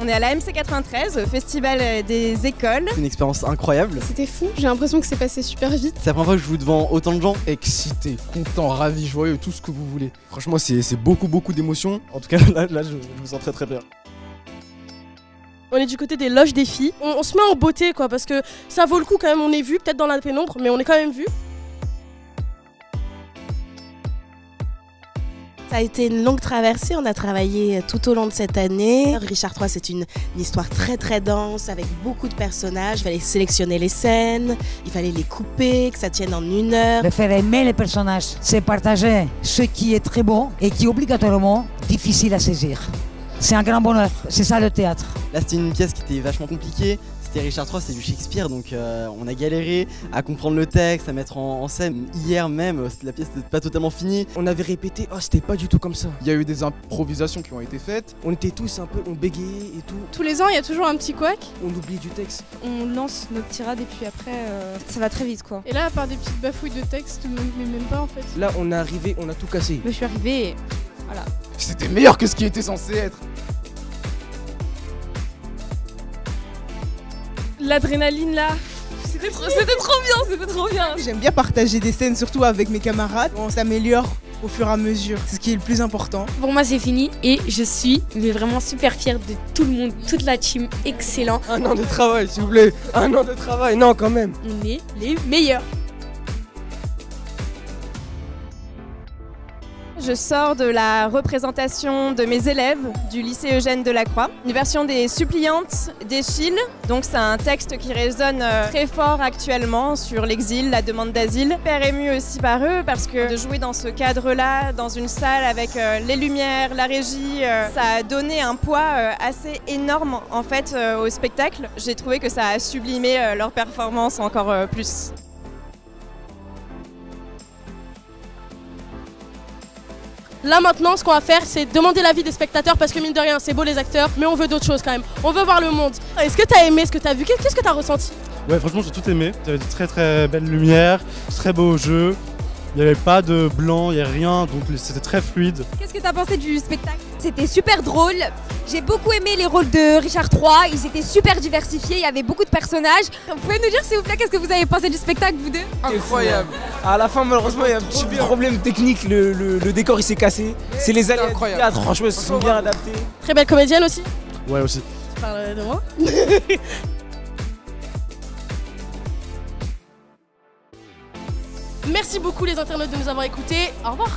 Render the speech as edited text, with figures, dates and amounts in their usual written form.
On est à la MC93, au Festival des écoles. C'est une expérience incroyable. C'était fou, j'ai l'impression que c'est passé super vite. C'est la première fois que je joue devant autant de gens. Excité, content, ravi, joyeux, tout ce que vous voulez. Franchement, c'est beaucoup d'émotions. En tout cas, là je me sens très bien. On est du côté des loges des filles. On se met en beauté quoi, parce que ça vaut le coup quand même, on est vu, peut-être dans la pénombre, mais on est quand même vu. Ça a été une longue traversée, on a travaillé tout au long de cette année. Richard III, c'est une histoire très dense avec beaucoup de personnages. Il fallait sélectionner les scènes, il fallait les couper, que ça tienne en 1 heure. Le faire aimer les personnages, c'est partager ce qui est très bon et qui est obligatoirement difficile à saisir. C'est un grand bonheur, c'est ça le théâtre. Là c'était une pièce qui était vachement compliquée. C'était Richard III, c'est du Shakespeare, donc on a galéré à comprendre le texte, à mettre en scène. Hier même, la pièce n'était pas totalement finie. On avait répété, oh c'était pas du tout comme ça. Il y a eu des improvisations qui ont été faites. On était tous un peu, on bégayait et tout. Tous les ans, il y a toujours un petit couac. On oublie du texte. On lance notre tirade et puis après, ça va très vite quoi. Et là, à part des petites bafouilles de texte, tout le monde ne met même pas en fait. Là, on est arrivé, on a tout cassé. Je suis arrivée et voilà. C'était meilleur que ce qui était censé être. L'adrénaline là, c'était trop bien. J'aime bien partager des scènes, surtout avec mes camarades. On s'améliore au fur et à mesure, c'est ce qui est le plus important. Pour moi c'est fini et je suis vraiment super fière de tout le monde, toute la team, excellent. 1 an de travail s'il vous plaît, 1 an de travail, non quand même. On est les meilleurs. Je sors de la représentation de mes élèves du lycée Eugène Delacroix, une version des suppliantes d'Eschyle. Donc c'est un texte qui résonne très fort actuellement sur l'exil, la demande d'asile. Hyper émue aussi par eux parce que de jouer dans ce cadre-là, dans une salle avec les lumières, la régie, ça a donné un poids assez énorme en fait au spectacle. J'ai trouvé que ça a sublimé leur performance encore plus. Là maintenant, ce qu'on va faire, c'est demander l'avis des spectateurs parce que mine de rien, c'est beau les acteurs, mais on veut d'autres choses quand même. On veut voir le monde. Est-ce que t'as aimé ce que t'as vu? Qu'est-ce que t'as ressenti? Ouais, franchement, j'ai tout aimé. Il y avait de très belles lumières, très beau jeu. Il n'y avait pas de blanc, il n'y avait rien, donc c'était très fluide. Qu'est-ce que t'as pensé du spectacle? C'était super drôle. J'ai beaucoup aimé les rôles de Richard III. Ils étaient super diversifiés, il y avait beaucoup de personnages. Vous pouvez nous dire s'il vous plaît qu'est-ce que vous avez pensé du spectacle vous deux? Incroyable. À la fin malheureusement il y a un petit problème technique, le décor il s'est cassé. C'est les aléas du théâtre, franchement ils se sont bien adaptés. Très belle comédienne aussi. Ouais, aussi. Tu parles de moi. Merci beaucoup les internautes de nous avoir écoutés. Au revoir.